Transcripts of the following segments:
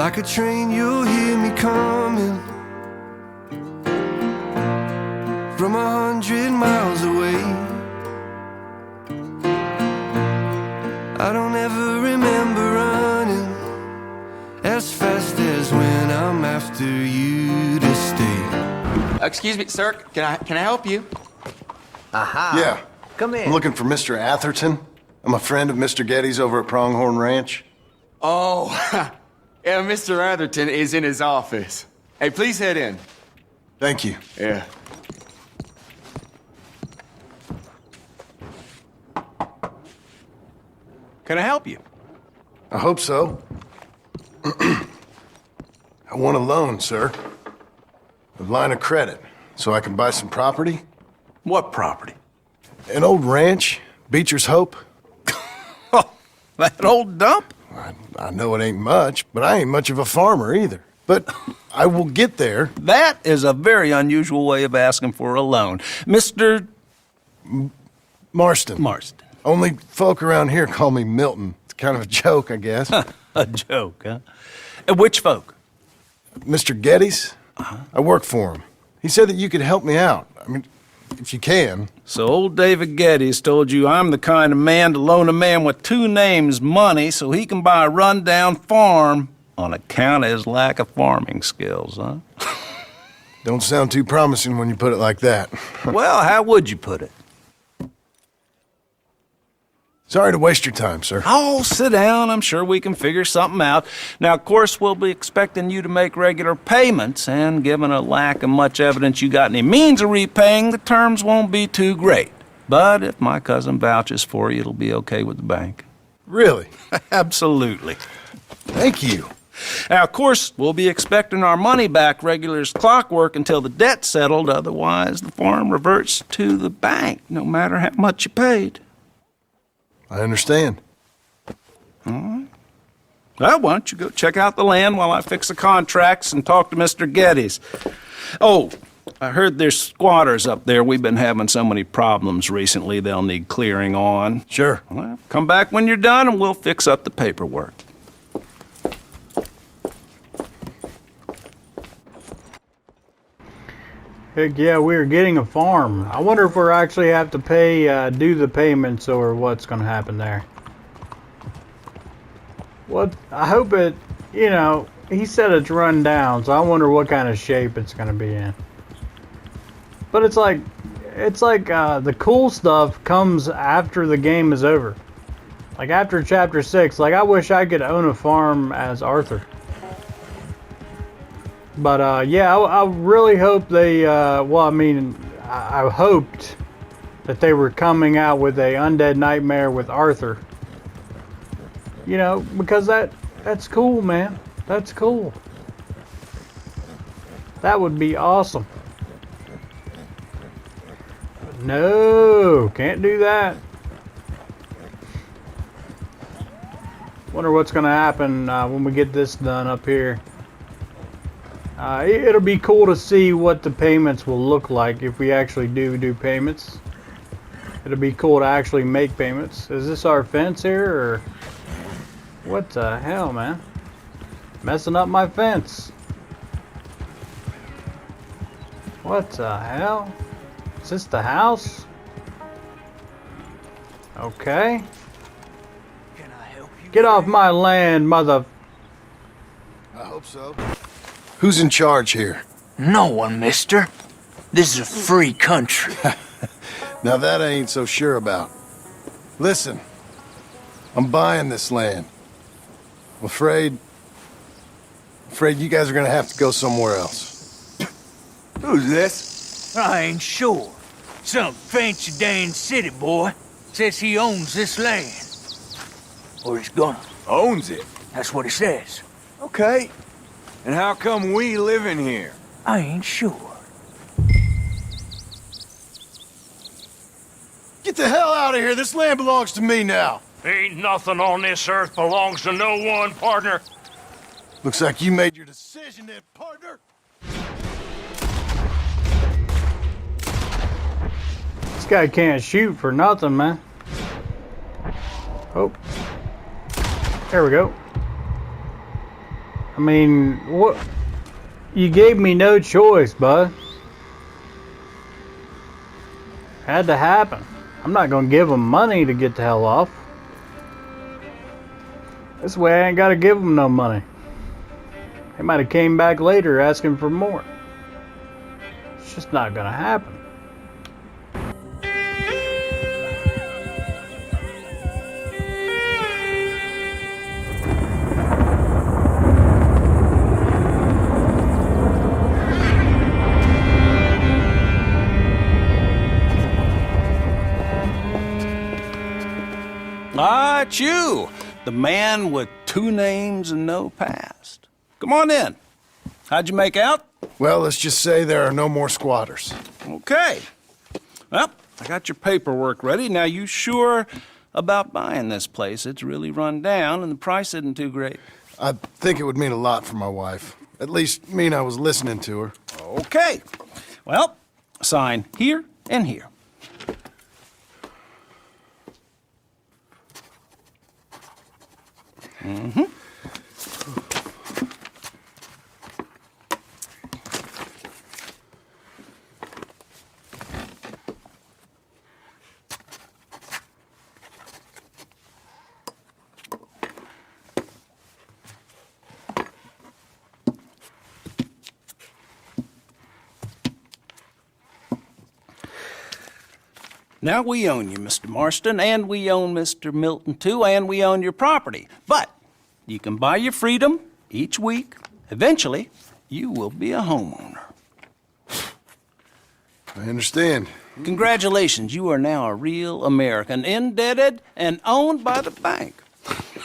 Like a train, you'll hear me coming from 100 miles away. I don't ever remember running as fast as when I'm after you to stay. Excuse me, sir. Can I help you? Aha. Yeah. Come in. I'm looking for Mr. Atherton. I'm a friend of Mr. Getty's over at Pronghorn Ranch. Oh, yeah, Mr. Atherton is in his office. Hey, please head in. Thank you. Yeah. Can I help you? I hope so. I want a loan, sir. A line of credit, so I can buy some property. What property? An old ranch, Beecher's Hope. Oh, that old dump? I know it ain't much, but I ain't much of a farmer either. But I will get there. That is a very unusual way of asking for a loan. Mr. Marston. Marston. Only folk around here call me Milton. It's kind of a joke, I guess. A joke, huh? Which folk? Mr. Getty's? I work for him. He said that you could help me out. I mean, if you can. So old David Geddes told you I'm the kind of man to loan a man with two names money so he can buy a rundown farm on account of his lack of farming skills, huh? Don't sound too promising when you put it like that. Well, how would you put it? Sorry to waste your time, sir. Oh, sit down. I'm sure we can figure something out. Now, of course, we'll be expecting you to make regular payments, and given a lack of much evidence you got any means of repaying, the terms won't be too great. But if my cousin vouches for you, it'll be okay with the bank. Really? Absolutely. Thank you. Now, of course, we'll be expecting our money back regular as clockwork until the debt's settled. Otherwise, the farm reverts to the bank, no matter how much you paid. I understand. All right. Well, why don't you go check out the land while I fix the contracts and talk to Mr. Geddes. Oh, I heard there's squatters up there. We've been having so many problems recently, they'll need clearing on. Sure. Well, come back when you're done and we'll fix up the paperwork. Heck yeah, we're getting a farm. I wonder if we're actually have to pay, do the payments or what's going to happen there. What? I hope it, you know, he said it's run down, so I wonder what kind of shape it's going to be in. But it's like the cool stuff comes after the game is over. Like after chapter 6, like I wish I could own a farm as Arthur. But yeah, I really hope they, well, I mean, I hoped that they were coming out with a Undead Nightmare with Arthur. You know, because that's cool, man. That's cool. That would be awesome. But no, can't do that. Wonder what's going to happen when we get this done up here. It'll be cool to see what the payments will look like if we actually do payments. It'll be cool to actually make payments. Is this our fence here, or what the hell, man? Messing up my fence. What the hell? Is this the house? Okay. Can I help you? Get off my land, mother... I hope so. Who's in charge here? No one, mister. This is a free country. Now that I ain't so sure about. Listen, I'm buying this land. I'm afraid you guys are gonna have to go somewhere else. Who's this? I ain't sure. Some fancy Dan city boy says he owns this land. Or he's gonna. Owns it. That's what he says. Okay. And how come we live in here? I ain't sure. Get the hell out of here! This land belongs to me now! Ain't nothing on this earth belongs to no one, partner. Looks like you made your decision then, partner! This guy can't shoot for nothing, man. Oh. There we go. mean, what? You gave me no choice, bud. Had to happen. I'm not gonna give them money to get the hell off. This way I ain't gotta give them no money. They might have came back later asking for more. It's just not gonna happen. Ah, it's you, the man with 2 names and no past. Come on in. How'd you make out? Well, let's just say there are no more squatters. Okay. Well, I got your paperwork ready. Now, you sure about buying this place? It's really run down, and the price isn't too great. I think it would mean a lot for my wife. At least mean I was listening to her. Okay. Well, sign here and here. Mm-hmm. Now, we own you, Mr. Marston, and we own Mr. Milton, too, and we own your property. But you can buy your freedom each week. Eventually, you will be a homeowner. I understand. Congratulations, you are now a real American, indebted and owned by the bank.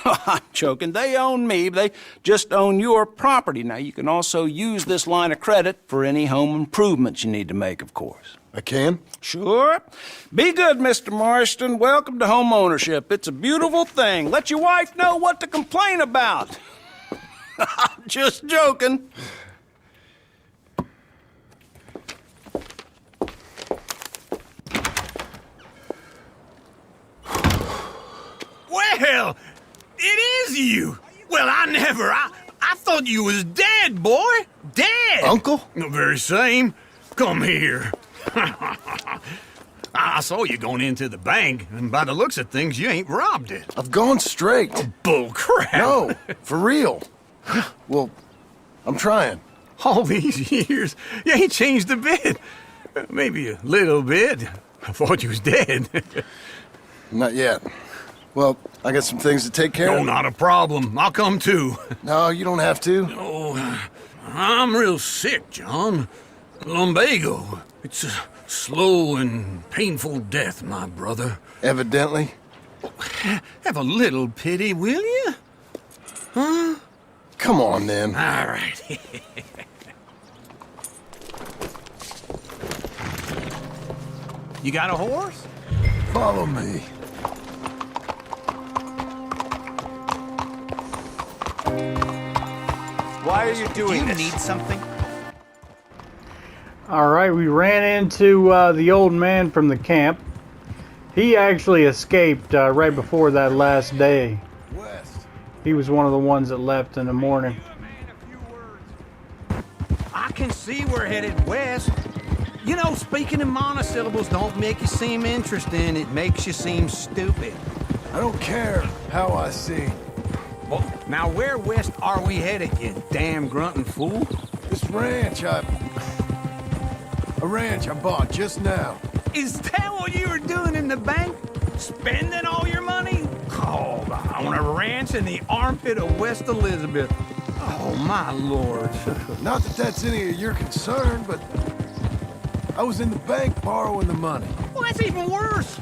I'm joking. They own me. They just own your property. Now, you can also use this line of credit for any home improvements you need to make, of course. I can? Sure. Be good, Mr. Marston. Welcome to home ownership. It's a beautiful thing. Let your wife know what to complain about. Just joking. Well, it is you. Well, I thought you was dead, boy. Dead. Uncle? The very same. Come here. I saw you going into the bank, and by the looks of things, you ain't robbed it. I've gone straight. Bull crap. No, for real. Well, I'm trying. All these years, you ain't changed a bit. Maybe a little bit. I thought you was dead. Not yet. Well, I got some things to take care No, of. not a problem. I'll come too. No, you don't have to. Oh, I'm real sick, John. Lumbago. It's a slow and painful death, my brother. Evidently. Have a little pity, will you? Huh? Come on, then. All right. You got a horse? Follow me. Why are you doing this? need something? All right, we ran into the old man from the camp. He actually escaped right before that last day. West. He was one of the ones that left in the morning. I can see we're headed west. You know, speaking in monosyllables don't make you seem interesting. It makes you seem stupid. I don't care how I see. Well, now where west are we headed, you damn grunting fool? This ranch a ranch I bought just now. Is that what you were doing in the bank? Spending all your money? Oh, on a ranch in the armpit of West Elizabeth. Oh, my lord. Not that that's any of your concern, but I was in the bank borrowing the money. Well, that's even worse.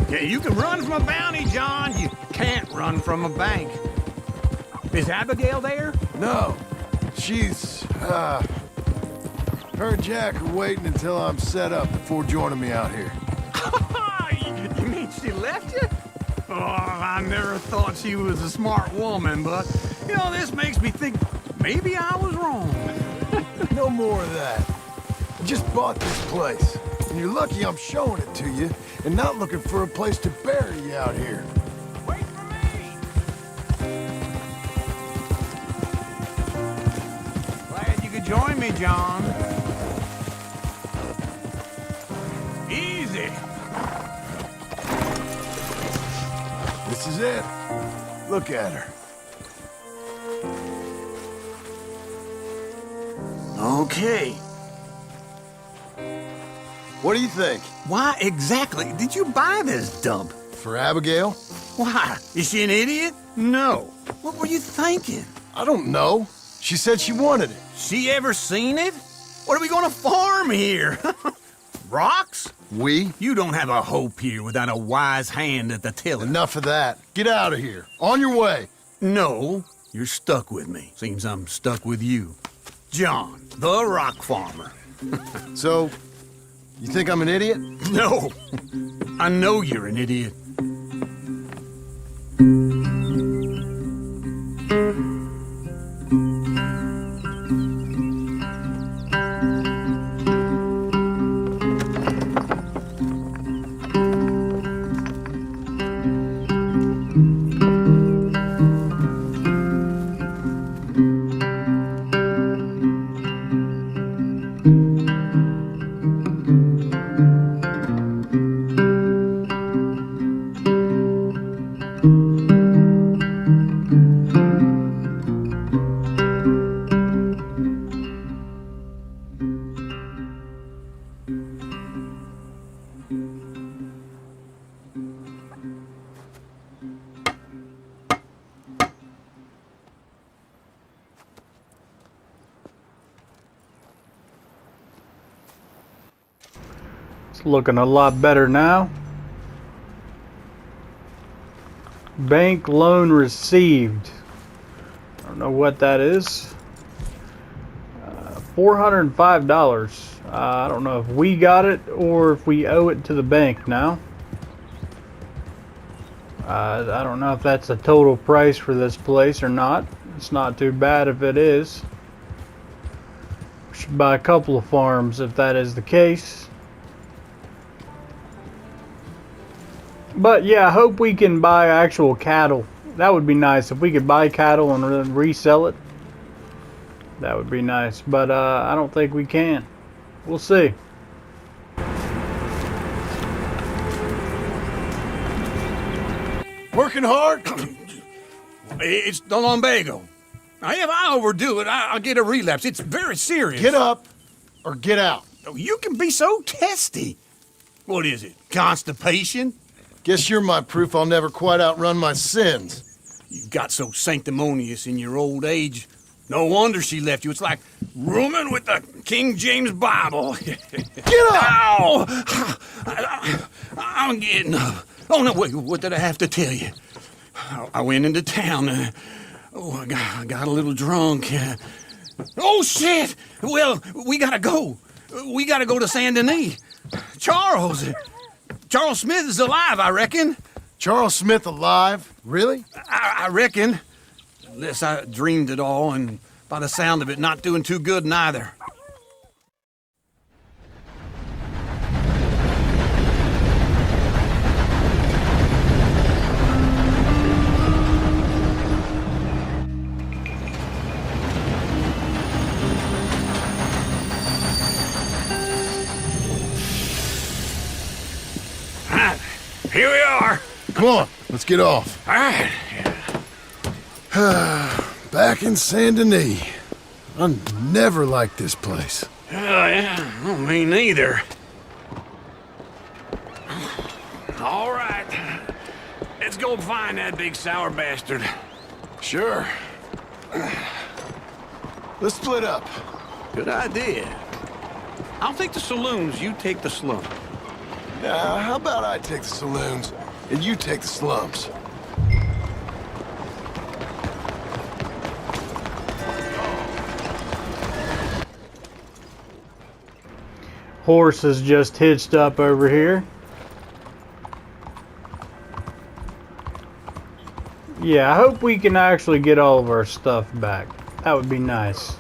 Yeah, you can run from a bounty, John. You can't run from a bank. Is Abigail there? No, she's, her and Jack are waiting until I'm set up before joining me out here. You mean she left you? Oh, I never thought she was a smart woman, but, you know, this makes me think maybe I was wrong. No more of that. I just bought this place, and you're lucky I'm showing it to you and not looking for a place to bury you out here. Wait for me! you could join me, John. Easy. This is it. Look at her. Okay. What do you think? Why exactly did you buy this dump? For Abigail? Why? Is she an idiot? No. What were you thinking? I don't know. She said she wanted it. She ever seen it? What are we gonna farm here? Rocks? We? You don't have a hope here without a wise hand at the tiller. Enough of that. Get out of here. On your way. No, you're stuck with me. Seems I'm stuck with you. John, the rock farmer. So, you think I'm an idiot? No, I know you're an idiot. It's looking a lot better now. Bank loan received. I don't know what that is. $405. I don't know if we got it or if we owe it to the bank now. I don't know if that's the total price for this place or not. It's not too bad if it is. We should buy a couple of farms if that is the case. But yeah, I hope we can buy actual cattle. That would be nice if we could buy cattle and then resell it. That would be nice, but I don't think we can. We'll see. Working hard? It's the lumbago. Now, if I overdo it, I'll get a relapse. It's very serious. Get up or get out. Oh, you can be so testy. What is it? Constipation? Guess you're my proof I'll never quite outrun my sins. You got so sanctimonious in your old age. No wonder she left you. It's like rooming with the King James Bible. Get up! Ow! I'm getting up. Oh, no, wait, what did I have to tell you? I went into town. I got a little drunk. Oh, shit! Well, we gotta go. We gotta go to Saint Denis. Charles Smith is alive, I reckon. Charles Smith alive? Really? I reckon. Unless I dreamed it all, and by the sound of it, not doing too good neither. Here we are. Come on, let's get off. All right. Back in Saint Denis. I never liked this place. Yeah, well, me neither. All right. Let's go find that big sour bastard. Sure. Let's split up. Good idea. I'll take the saloons, you take the slum. Now, how about I take the saloons and you take the slums? Horse is just hitched up over here. Yeah, I hope we can actually get all of our stuff back. That would be nice.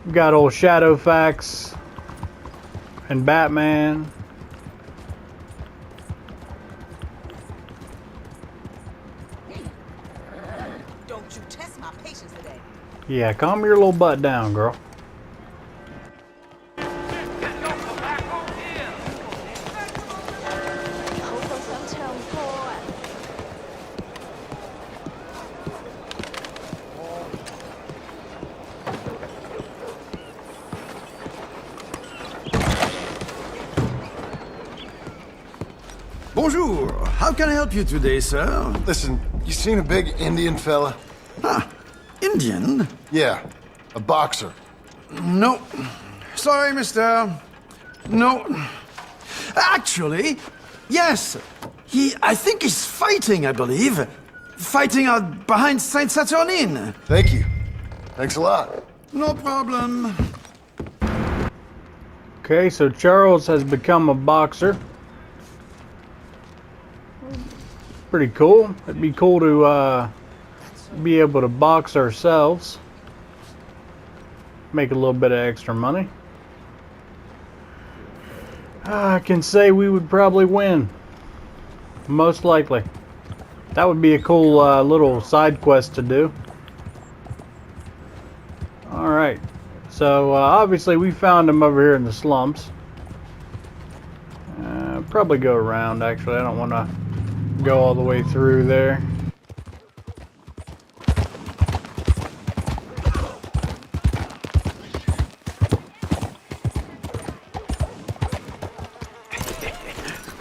We've got old Shadowfax and Batman. Don't you test my patience today. Yeah, calm your little butt down, girl. Bonjour. How can I help you today, sir? Listen, you seen a big Indian fella? Ah, Indian? Yeah, a boxer. No. Sorry, mister. No. Actually, yes. I think he's fighting, I believe. Fighting out behind Saint Saturnin. Thank you. Thanks a lot. No problem. Okay, so Charles has become a boxer. Pretty cool. It'd be cool to be able to box ourselves. Make a little bit of extra money. I can say we would probably win. Most likely. That would be a cool little side quest to do. Alright. So obviously we found him over here in the slumps. Probably go around actually. I don't want to go all the way through there.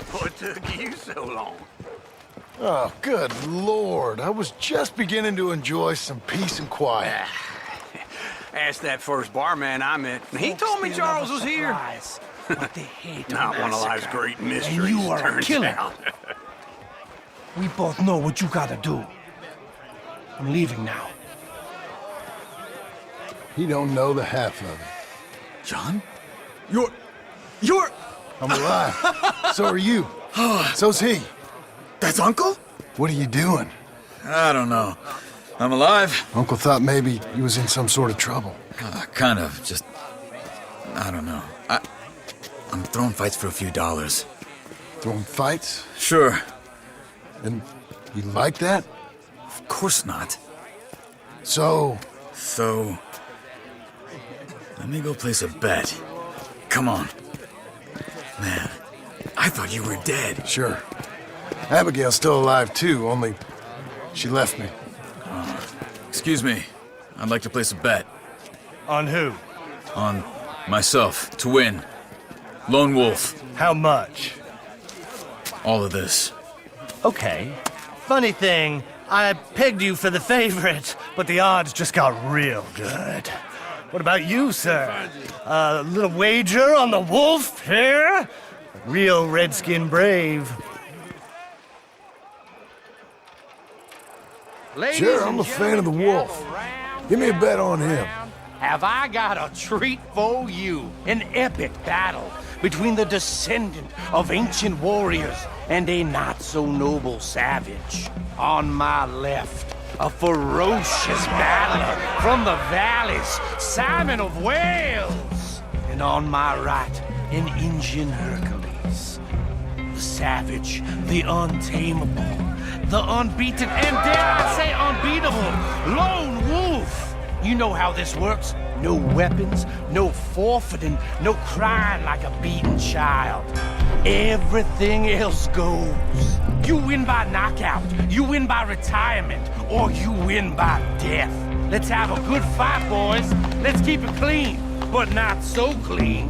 What took you so long? Oh, good Lord. I was just beginning to enjoy some peace and quiet. Asked that first barman I met. He told me Charles was here. But they hate Not one of life's great mysteries, you are a turns killer. out. We both know what you gotta do. I'm leaving now. He don't know the half of it. John? You're... I'm alive. So are you. So's he. That's Uncle? What are you doing? I don't know. I'm alive. Uncle thought maybe he was in some sort of trouble. Kind of. Just... I don't know. I'm throwing fights for a few dollars. Throwing fights? Sure. And you like that? Of course not. So... So... Let me go place a bet. Come on. Man, I thought you were dead. Sure. Abigail's still alive too, only she left me. Excuse me. I'd like to place a bet. On who? On myself, to win. Lone Wolf. How much? All of this. Okay. Funny thing, I pegged you for the favorite, but the odds just got real good. What about you, sir? A little wager on the wolf here? Real redskin brave. Sure, I'm a fan of the wolf. Give me a bet on him. Have I got a treat for you? An epic battle between the descendant of ancient warriors and a not-so-noble savage. On my left, a ferocious battler from the valleys, Simon of Wales. And on my right, an Indian Hercules. The savage, the untamable, the unbeaten, and dare I say unbeatable, Lone Wolf. You know how this works. No weapons, no forfeiting, no crying like a beaten child. Everything else goes. You win by knockout, you win by retirement, or you win by death. Let's have a good fight, boys. Let's keep it clean, but not so clean.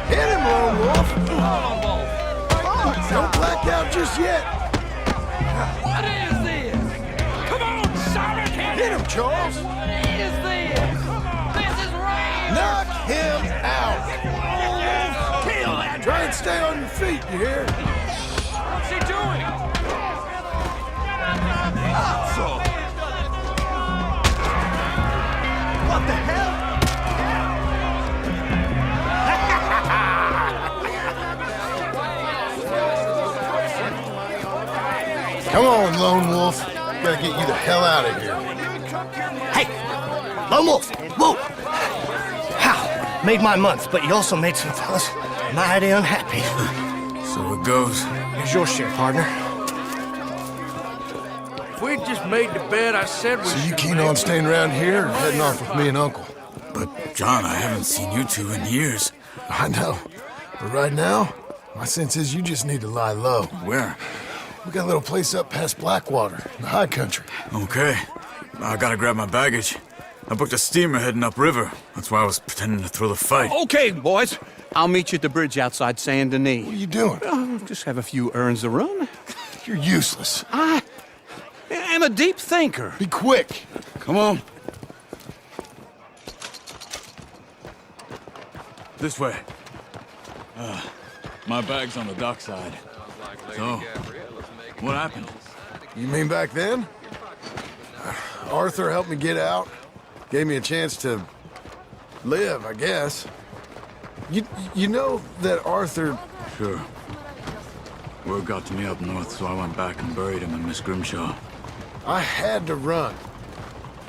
Hit him, Lone Wolf! Don't black out just yet. What is this? Come on, Simon! Hit him, Charles! What is this? This is rage! Knock him out! Kill that! Try and stay on your feet, you hear? What's he doing? What the hell? Come on, Lone Wolf. Gotta get you the hell out of here. Hey! Lone Wolf! Whoa! How? Made my month, but you also made some fellas mighty unhappy. So it goes. Here's your share, partner. If we just made the bet I said we So you keen on staying around here or heading off with me and Uncle? But, John, I haven't seen you two in years. I know. But right now, my sense is you just need to lie low. Where? We got a little place up past Blackwater, in the high country. Okay. I gotta grab my baggage. I booked a steamer heading upriver. That's why I was pretending to throw the fight. Okay, boys. I'll meet you at the bridge outside Saint Denis. What are you doing? Oh, just have a few errands to run. You're useless. I am a deep thinker. Be quick. Come on. This way. My bag's on the dockside. So, what happened? You mean back then? Arthur helped me get out. Gave me a chance to live, I guess. You know that Arthur... Sure. Word got to me up north, so I went back and buried him in Miss Grimshaw. I had to run.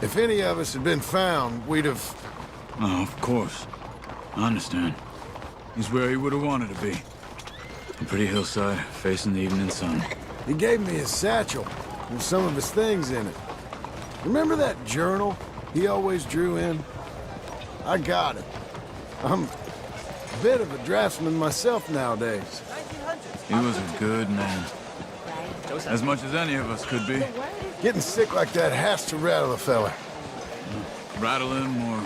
If any of us had been found, we'd have... Oh, of course. I understand. He's where he would have wanted to be. A pretty hillside, facing the evening sun. He gave me his satchel with some of his things in it. Remember that journal he always drew in? I got it. I'm a bit of a draftsman myself nowadays. He was a good man. As much as any of us could be. Getting sick like that has to rattle a fella. Rattle him or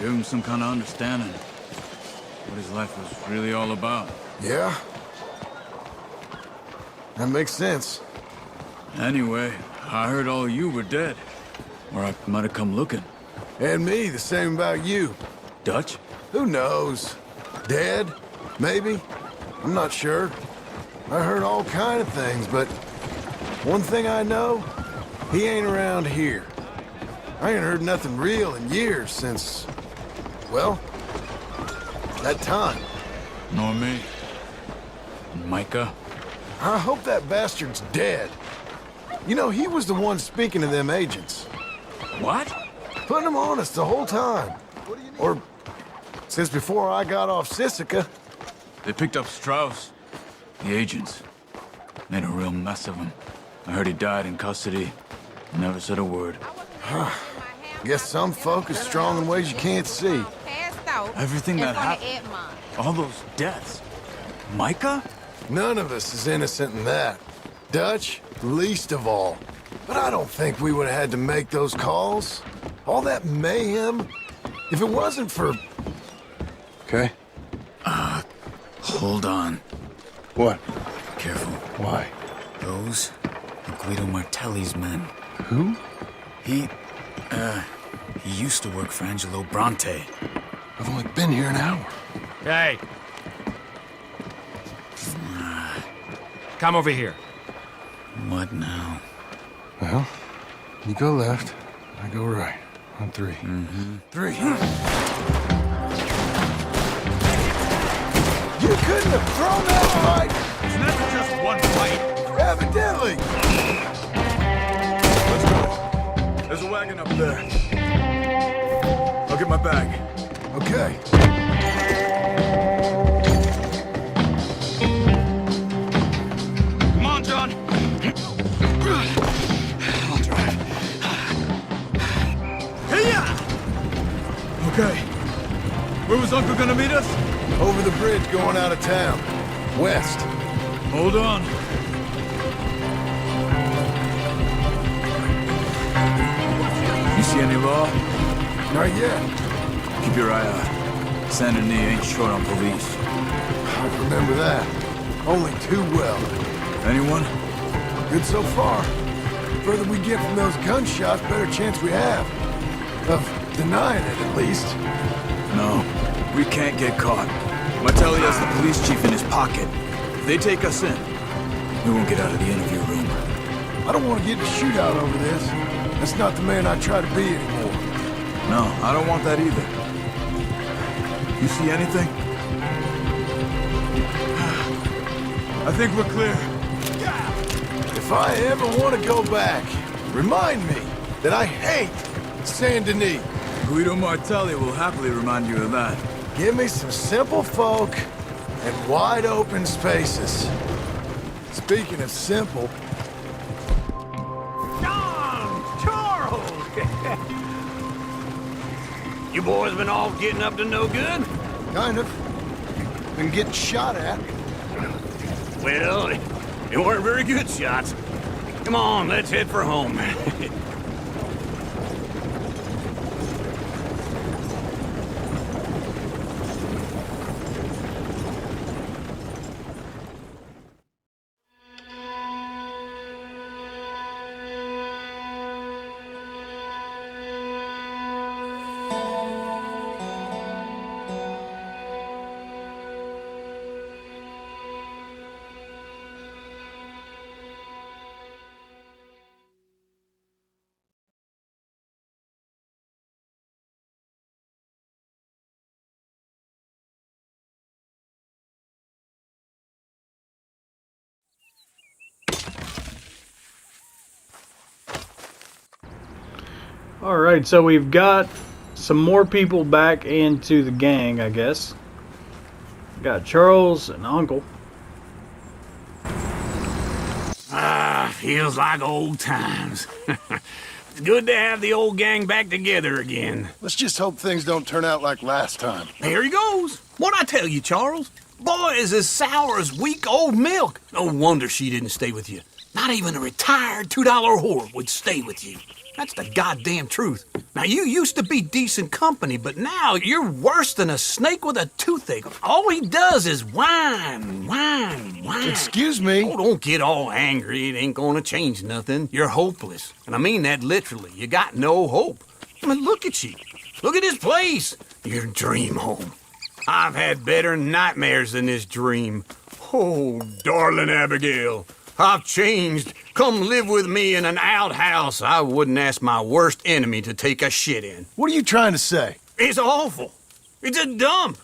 give him some kind of understanding. What his life was really all about. Yeah? That makes sense. Anyway, I heard all you were dead. Or I might have come looking. And me, the same about you. Dutch? Who knows? Dead? Maybe? I'm not sure. I heard all kind of things, but one thing I know, he ain't around here. I ain't heard nothing real in years since, well, that time. Nor me. And Micah? I hope that bastard's dead. You know, he was the one speaking to them agents. What? Putting them on us the whole time. Or since before I got off Sisika. They picked up Strauss. The agents. Made a real mess of him. I heard he died in custody. Never said a word. Guess some folk is strong in ways you can't see. Everything that happened. All those deaths. Micah? None of us is innocent in that. Dutch, least of all. But I don't think we would have had to make those calls. All that mayhem. If it wasn't for... Okay. Hold on. What? Careful. Why? Those are Guido Martelli's men. Who? He used to work for Angelo Bronte. I've only been here an hour. Hey! Come over here. What now? Well, you go left, I go right. On three. Three. You couldn't have thrown that fight! It's never just one fight. Evidently! Let's go. There's a wagon up there. I'll get my bag. Okay. Come on, John. I'll drive. Hey-ya! Okay. Where was Uncle gonna meet us? Over the bridge going out of town. West. Hold on. You see any law? Not yet. Keep your eye out. Saint Denis ain't short on police. I remember that. Only too well. Anyone? Good so far. The further we get from those gunshots, better chance we have. Of denying it, at least. No, we can't get caught. Martelli has the police chief in his pocket. If they take us in, we won't get out of the interview room. I don't want to get in a shootout over this. That's not the man I try to be anymore. No, I don't want that either. You see anything? I think we're clear. If I ever want to go back, remind me that I hate Saint Denis. Guido Martelli will happily remind you of that. Give me some simple folk and wide open spaces. Speaking of simple... John! Charles! You boys been all getting up to no good? Kind of. Been getting shot at. Well, they weren't very good shots. Come on, let's head for home. Alright, so we've got some more people back into the gang, I guess. Got Charles and Uncle. Feels like old times. It's good to have the old gang back together again. Let's just hope things don't turn out like last time. There he goes. What'd I tell you, Charles? Boy is as sour as weak old milk. No wonder she didn't stay with you. Not even a retired $2 whore would stay with you. That's the goddamn truth. Now, you used to be decent company, but now you're worse than a snake with a toothache. All he does is whine. Excuse me? Oh, don't get all angry. It ain't gonna change nothing. You're hopeless. And I mean that literally. You got no hope. I mean, look at you. Look at this place. Your dream home. I've had better nightmares than this dream. Oh, darling Abigail. I've changed. Come live with me in an outhouse I wouldn't ask my worst enemy to take a shit in. What are you trying to say? It's awful. It's a dump.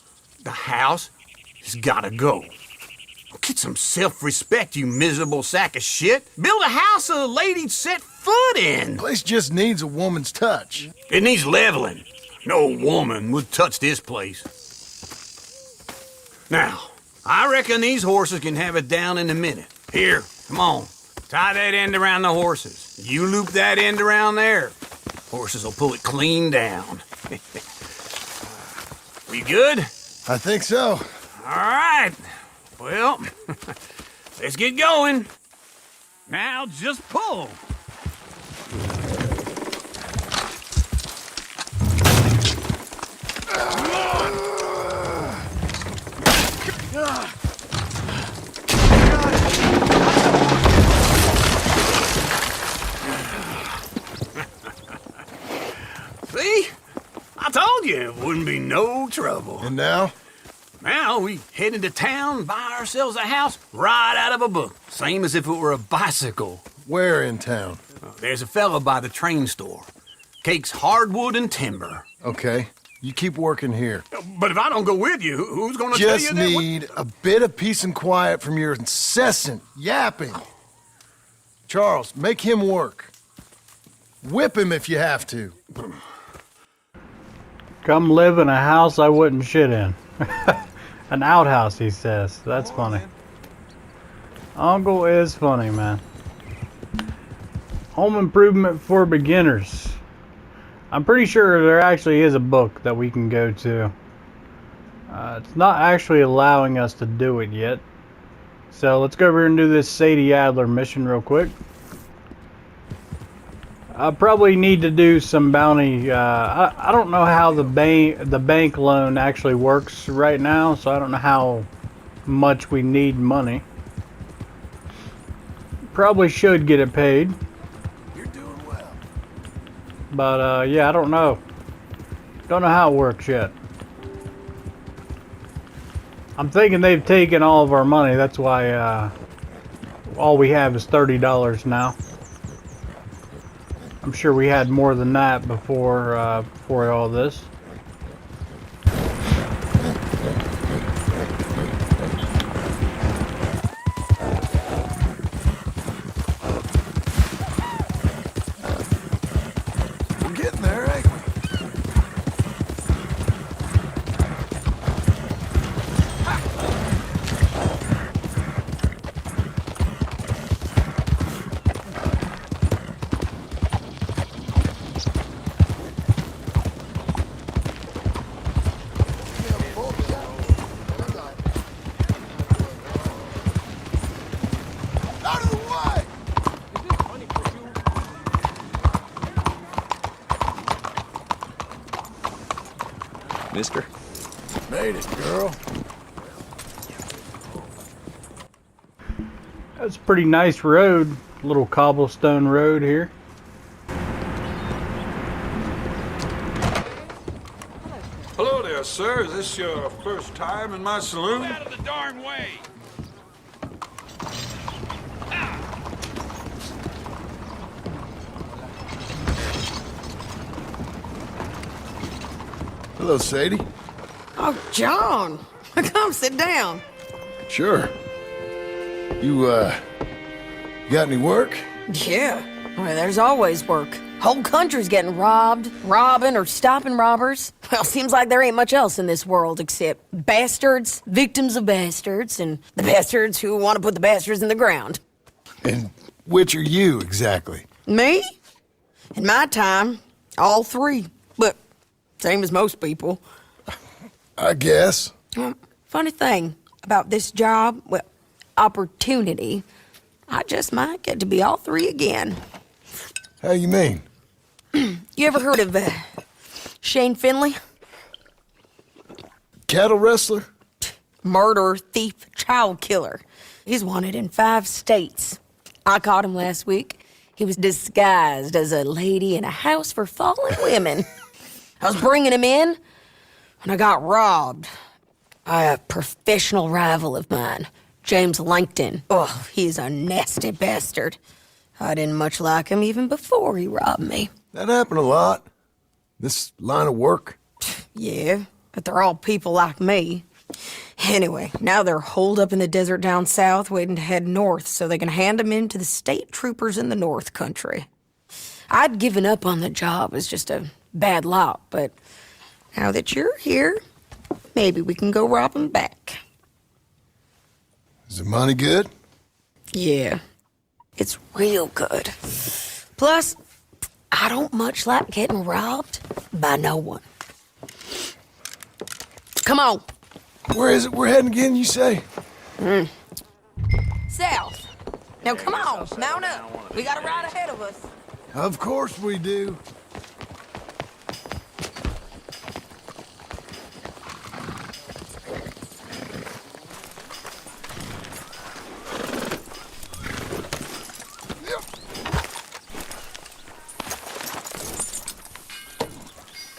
The house has gotta go. Get some self-respect, you miserable sack of shit. Build a house a lady'd set foot in. Place just needs a woman's touch. It needs leveling. No woman would touch this place. Now, I reckon these horses can have it down in a minute. Here, come on. Tie that end around the horses. You loop that end around there. Horses will pull it clean down. We good? I think so. All right. Well, let's get going. Now just pull. See? I told you it wouldn't be no trouble. And now? Now we head into town, buy ourselves a house right out of a book. Same as if it were a bicycle. Where in town? There's a fella by the train store. Cakes hardwood and timber. Okay. You keep working here. But if I don't go with you, who's gonna tell you Just that? need a bit of peace and quiet from your incessant yapping. Charles, make him work. Whip him if you have to. Come live in a house I wouldn't shit in. An outhouse, he says. That's funny. Uncle is funny, man. Home improvement for beginners. I'm pretty sure there actually is a book that we can go to. It's not actually allowing us to do it yet. So let's go over here and do this Sadie Adler mission real quick. I probably need to do some bounty. I don't know how the bank loan actually works right now, so I don't know how much we need money. Probably should get it paid. You're doing well. But yeah, I don't know. Don't know how it works yet. I'm thinking they've taken all of our money. That's why all we have is $30 now. I'm sure we had more than that before all this. We're getting there, ain't we? Out of the way! Mister? Made it, girl. That's a pretty nice road. Little cobblestone road here. Hello there, sir. Is this your first time in my saloon? Out of the darn way! Hello, Sadie. Oh, John, come sit down. Sure. You got any work? Yeah, I mean, there's always work. Whole country's getting robbed, robbing, or stopping robbers. Well, seems like there ain't much else in this world except bastards, victims of bastards, and the bastards who want to put the bastards in the ground. And which are you, exactly? Me? In my time, all three. But same as most people. I guess. Funny thing about this job, well, opportunity, I just might get to be all three again. How you mean? You ever heard of Shane Finley? Cattle wrestler? Murderer, thief, child killer. He's wanted in 5 states. I caught him last week. He was disguised as a lady in a house for fallen women. I was bringing him in, and I got robbed by a professional rival of mine, James Langton. Oh, he's a nasty bastard. I didn't much like him even before he robbed me. That happened a lot. This line of work. Yeah, but they're all people like me. Anyway, now they're holed up in the desert down south waiting to head north so they can hand them in to the state troopers in the north country. I'd given up on the job as just a bad lot, but now that you're here, maybe we can go rob them back. Is the money good? Yeah, it's real good. Plus, I don't much like getting robbed by no one. Come on. Where is it we're heading again, you say? South. Now come on, mount up. We got a ride ahead of us. Of course we do.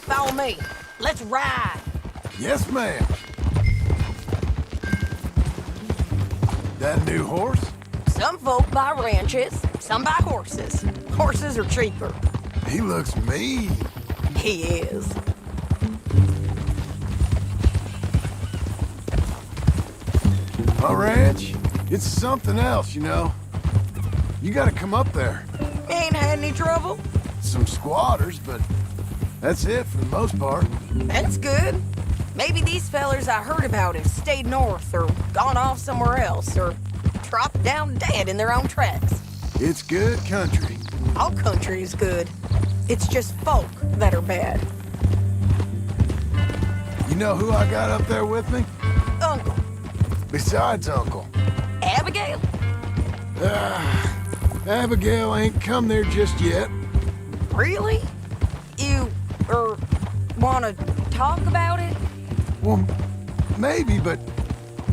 Follow me. Let's ride. Yes, ma'am. That new horse? Some folk buy ranches, some buy horses. Horses are cheaper. He looks mean. He is. My ranch, it's something else, you know. You gotta come up there. Ain't had any trouble? Some squatters, but that's it for the most part. That's good. Maybe these fellers I heard about have stayed north or gone off somewhere else or dropped down dead in their own tracks. It's good country. All country is good. It's just folk that are bad. You know who I got up there with me? Uncle. Besides Uncle. Abigail? Abigail ain't come there just yet. Really? You, wanna talk about it? Well, maybe, but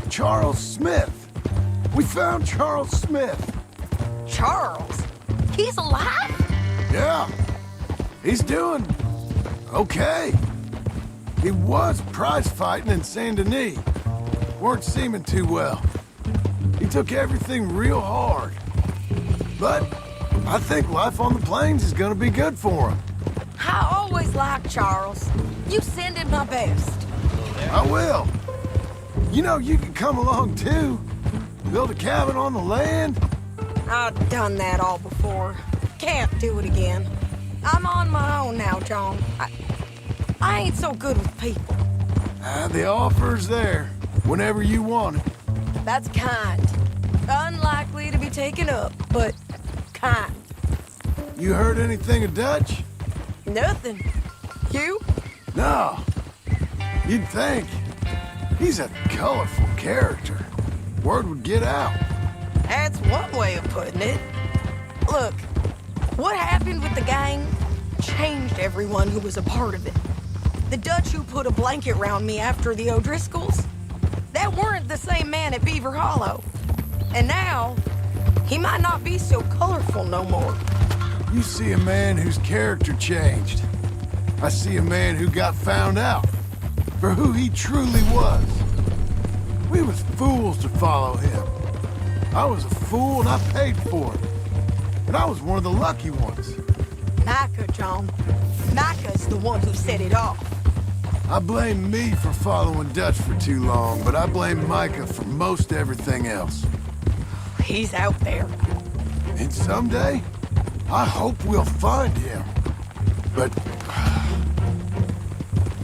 Charles Smith. We found Charles Smith. Charles? He's alive? Yeah. He's doing okay. He was prize fighting in Saint Denis. Weren't seeming too well. He took everything real hard. But I think life on the plains is gonna be good for him. I always liked Charles. You send him my best. I will. You know, you can come along too. Build a cabin on the land. I've done that all before. Can't do it again. I'm on my own now, John. I ain't so good with people. The offer's there, whenever you want it. That's kind. Unlikely to be taken up, but kind. You heard anything of Dutch? Nothing. You? No. You'd think. He's a colorful character. Word would get out. That's one way of putting it. Look, what happened with the gang changed everyone who was a part of it. The Dutch who put a blanket round me after the O'Driscolls, that weren't the same man at Beaver Hollow. And now, he might not be so colorful no more. You see a man whose character changed. I see a man who got found out for who he truly was. We was fools to follow him. I was a fool and I paid for it. But I was one of the lucky ones. Micah, John. Micah's the one who set it off. I blame me for following Dutch for too long, but I blame Micah for most everything else. He's out there. And someday, I hope we'll find him. But...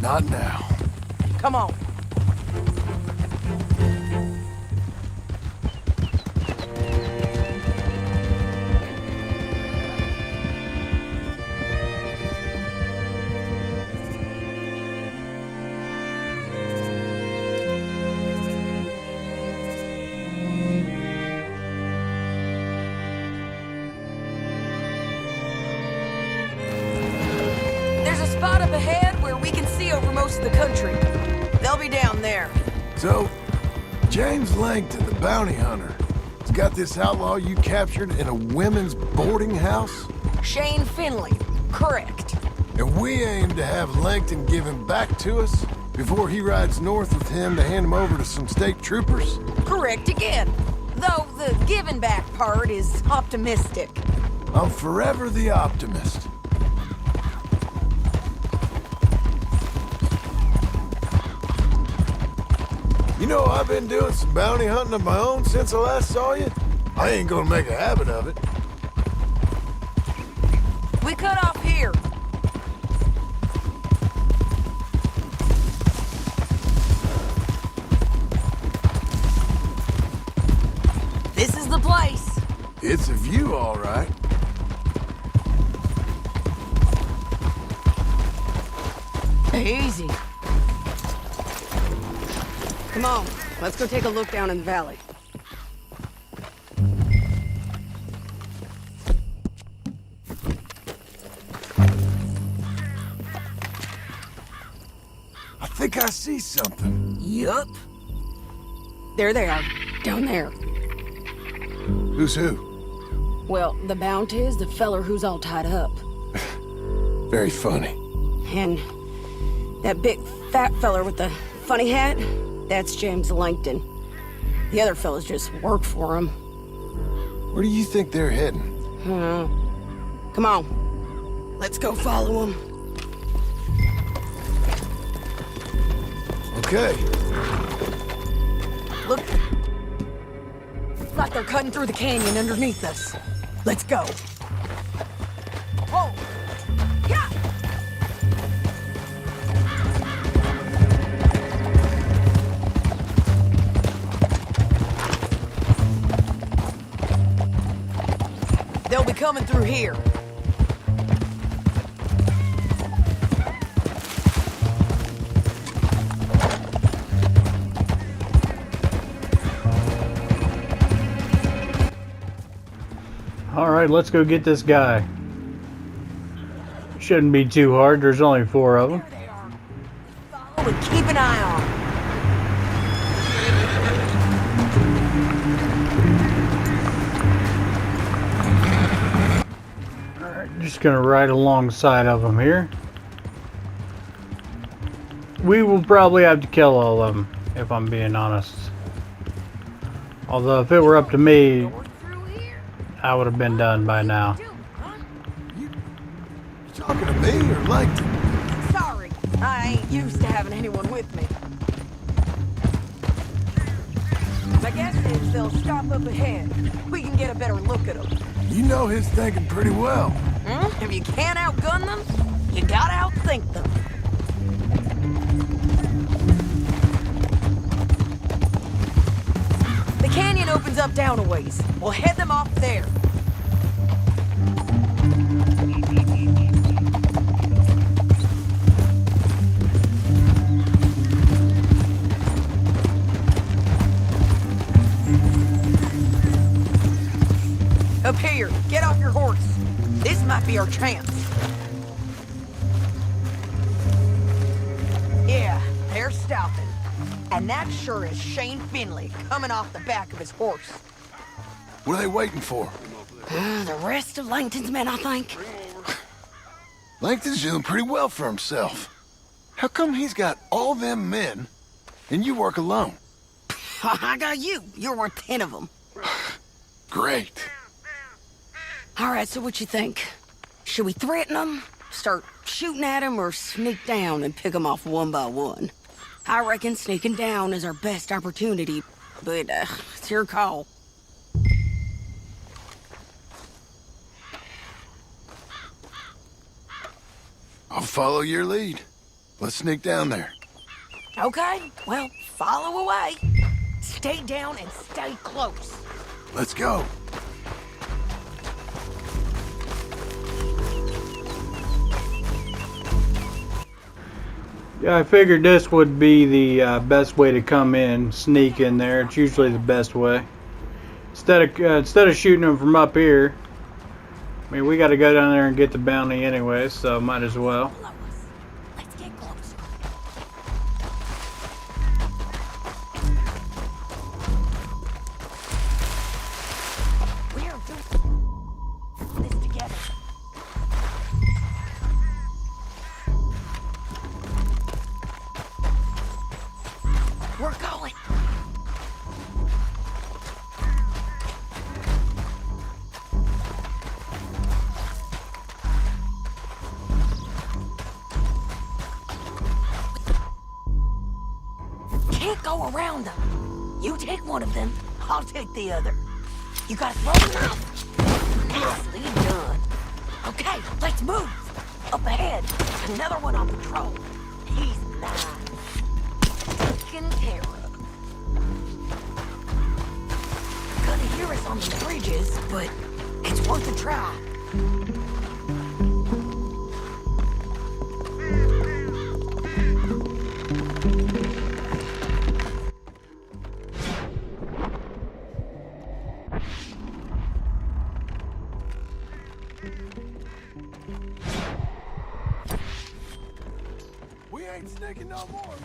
not now. Come on. There's a spot up ahead where we can see over most of the country. They'll be down there. So, James Langton, the bounty hunter, has got this outlaw you captured in a women's boarding house? Shane Finley. Correct. And we aim to have Langton give him back to us before he rides north with him to hand him over to some state troopers? Correct again. Though the giving back part is optimistic. I'm forever the optimist. You know, I've been doing some bounty hunting of my own since I last saw you. I ain't gonna make a habit of it. We cut off here. This is the place. It's a view, all right. Easy. Come on, let's go take a look down in the valley. I think I see something. Yup. There they are, down there. Who's who? Well, the bounty is the feller who's all tied up. Very funny. And that big fat feller with the funny hat, that's James Langton. The other fellas just work for him. Where do you think they're heading? Come on. Let's go follow them. Okay. Look. It's like they're cutting through the canyon underneath us. Let's go. Whoa! Yeah! They'll be coming through here. All right, let's go get this guy. Shouldn't be too hard. There's only 4 of them. Follow and keep an eye on. All right, just gonna ride alongside of them here. We will probably have to kill all of them, if I'm being honest. Although, if it were up to me, I would have been done by now. You talking to me or Langton? Sorry, I ain't used to having anyone with me. My guess is they'll stop up ahead. We can get a better look at them. You know his thinking pretty well. If you can't outgun them, you gotta outthink them. The canyon opens up down a ways. We'll head them off there. Up here, get off your horse. This might be our chance. Yeah, they're stopping. And that sure is Shane Finley coming off the back of his horse. What are they waiting for? The rest of Langton's men, I think. Langton's doing pretty well for himself. How come he's got all them men and you work alone? I got you. You're worth 10 of them. Great. All right, so what you think? Should we threaten them, start shooting at them, or sneak down and pick them off one by one? I reckon sneaking down is our best opportunity, but it's your call. I'll follow your lead. Let's sneak down there. Okay, well, follow away. Stay down and stay close. Let's go. Yeah, I figured this would be the best way to come in, sneak in there. It's usually the best way. Instead of shooting them from up here, I mean, we got to go down there and get the bounty anyway, so might as well. Let's get close. We're doing this together. We're going. Can't go around them. You take one of them, I'll take the other. You gotta throw them out. Nicely done. Okay, let's move. Up ahead, another one on patrol. He's mine. Taken care of. Gonna hear us on the bridges, but it's worth a try. We ain't sneaking no more.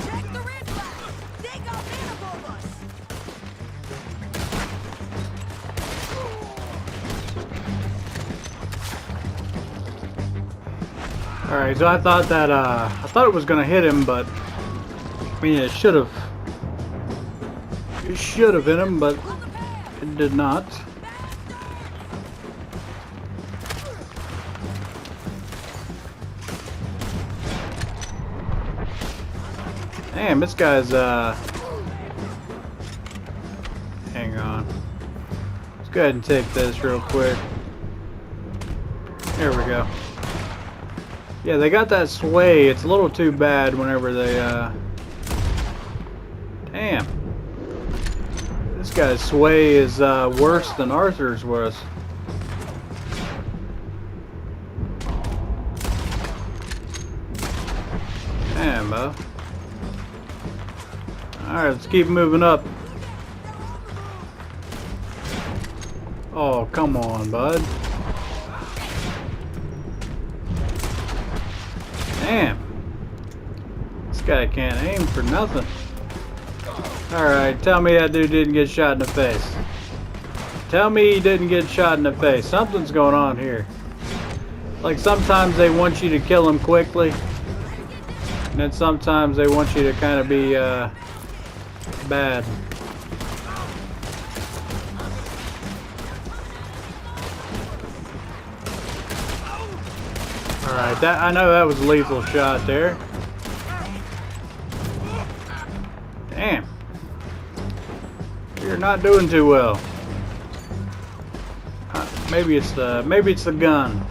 Check the red flag. They got men above us. All right, so I thought it was gonna hit him, but I mean, it should have. It should have hit him, but it did not. Damn, this guy's hang on. Let's go ahead and take this real quick. There we go. Yeah, they got that sway. It's a little too bad whenever they damn. This guy's sway is worse than Arthur's was. Damn, bro. Alright, let's keep moving up. Oh, come on, bud. Damn. This guy can't aim for nothing. Alright, tell me that dude didn't get shot in the face. Tell me he didn't get shot in the face. Something's going on here. Like sometimes they want you to kill him quickly. And then sometimes they want you to kind of be bad. Alright, that I know that was a lethal shot there. Damn. You're not doing too well. Maybe it's the gun.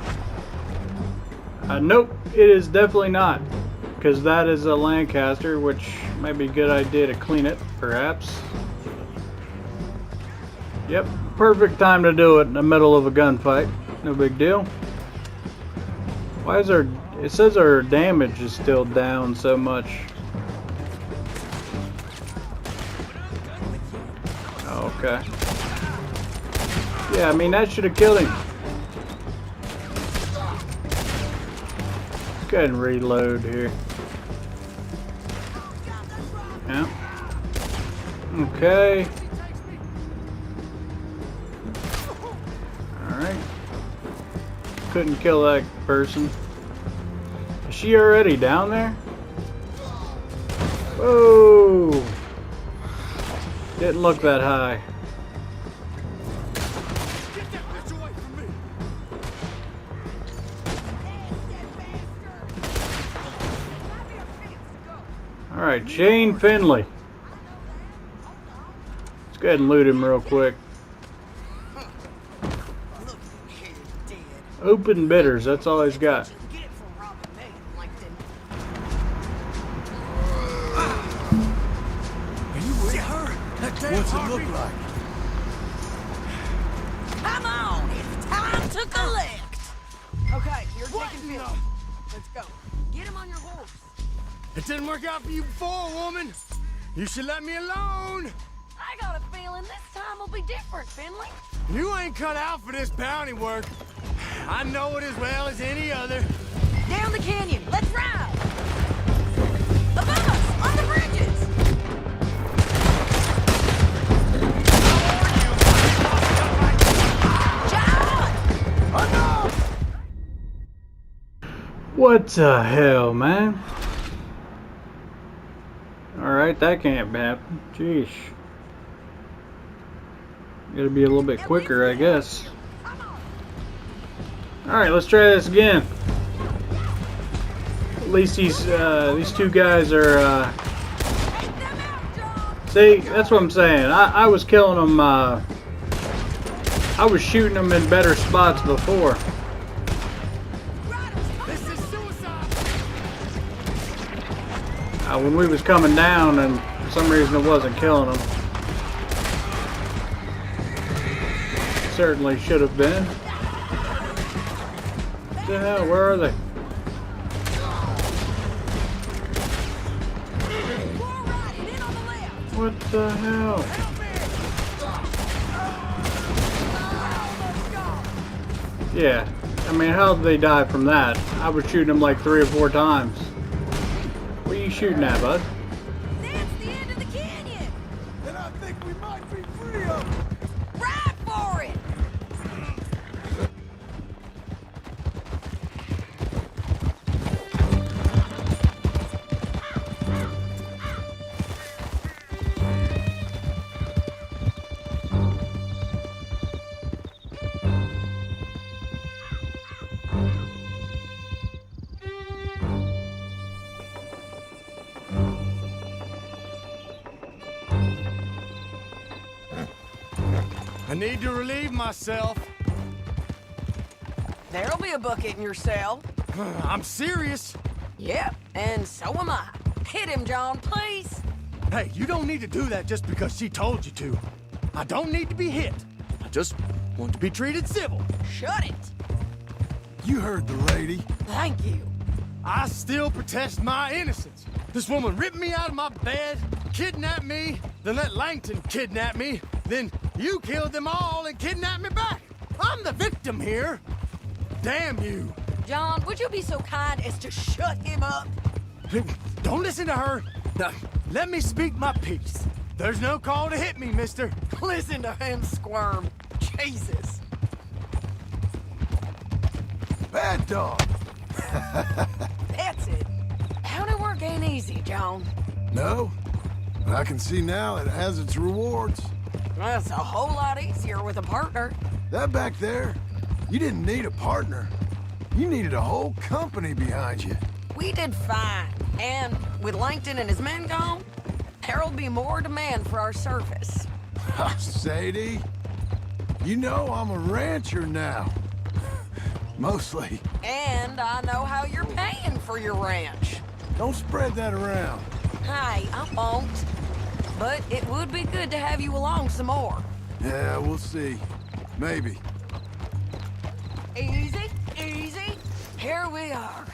Nope, it is definitely not. Because that is a Lancaster, which might be a good idea to clean it, perhaps. Yep, perfect time to do it in the middle of a gunfight. No big deal. Why is our... It says our damage is still down so much. Oh, okay. Yeah, I mean, that should have killed him. Let's go ahead and reload here. Yeah. Okay. Alright. Couldn't kill that person. Is she already down there? Whoa! Didn't look that high. Alright, Jane Finley. go ahead and loot him real quick. Open bitters, that's all he's got. What's it look like? Come on, it's time to collect. Okay, you're taking Phil. Let's go. Get him on your horse. It didn't work out for you before, woman. You should let me alone. I got a feeling this time will be different, Finley. You ain't cut out for this bounty work. I know it as well as any other. Down the canyon, let's ride. Above us, on the bridges. What the hell, man? Alright, that can't happen. Jeez. Gotta be a little bit quicker, I guess. Alright, let's try this again. At least these two guys are, See, that's what I'm saying. I was killing them, I was shooting them in better spots before. When we was coming down, and for some reason it wasn't killing them. Certainly should have been. What the hell? Where are they? What the hell? Yeah, I mean, how did they die from that? I was shooting them like 3 or 4 times. What are you shooting at, bud? That's the end of the canyon. And I think we might be free of them. Ride for it. I need to relieve myself. There'll be a bucket in your cell. I'm serious. Yep, and so am I. Hit him, John, please. Hey, you don't need to do that just because she told you to. I don't need to be hit. I just want to be treated civil. Shut it. You heard the lady. Thank you. I still protest my innocence. This woman ripped me out of my bed, kidnapped me, then let Langton kidnap me, then you killed them all and kidnapped me back. I'm the victim here. Damn you. John, would you be so kind as to shut him up? Don't listen to her. Now, let me speak my piece. There's no call to hit me, mister. Listen to him squirm. Jesus. Bad dog. That's it. County work ain't easy, John. No, but I can see now it has its rewards. That's a whole lot easier with a partner. That back there, you didn't need a partner. You needed a whole company behind you. We did fine. And with Langton and his men gone, there'll be more demand for our service. Sadie, you know I'm a rancher now. Mostly. And I know how you're paying for your ranch. Don't spread that around. Hey, I won't. But it would be good to have you along some more. Yeah, we'll see. Maybe. Easy, easy. Here we are.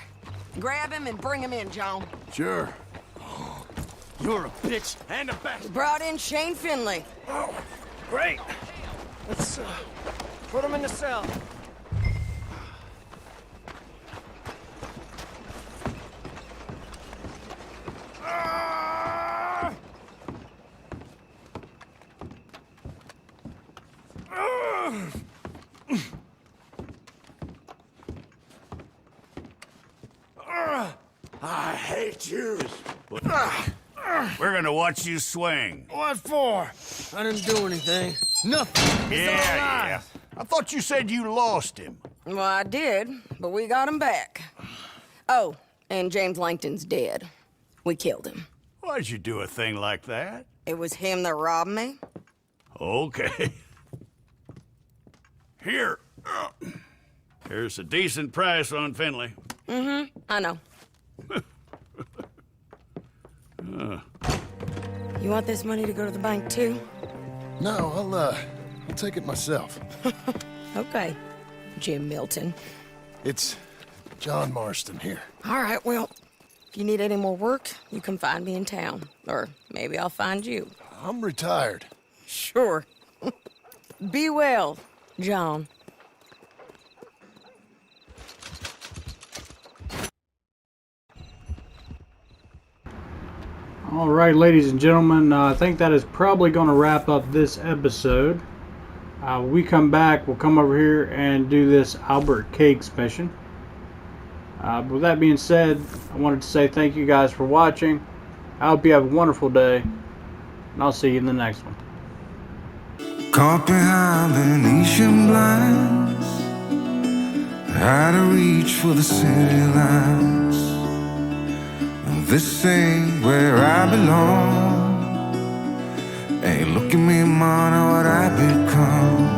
Grab him and bring him in, John. Sure. You're a bitch and a bastard. Brought in Shane Finley. Oh, great. Let's put him in the cell. I hate you. We're gonna watch you swing. What for? I didn't do anything. Nothing. He's Yeah. I thought you said you lost him. Well, I did, but we got him back. Oh, and James Langton's dead. We killed him. Why'd you do a thing like that? It was him that robbed me. Okay. Here. Here's a decent price on Finley. I know. You want this money to go to the bank too? No, I'll take it myself. Okay, Jim Milton. It's John Marston here. All right, well, if you need any more work, you can find me in town. Or maybe I'll find you. I'm retired. Sure. Be well, John. All right, ladies and gentlemen, I think that is probably going to wrap up this episode. When we come back, we'll come over here and do this Albert Cakes mission. With that being said, I wanted to say thank you guys for watching. I hope you have a wonderful day, and I'll see you in the next one. Caught behind Venetian blinds, had to reach for the city lights. This ain't where I belong. Hey, look at me, man, what I become.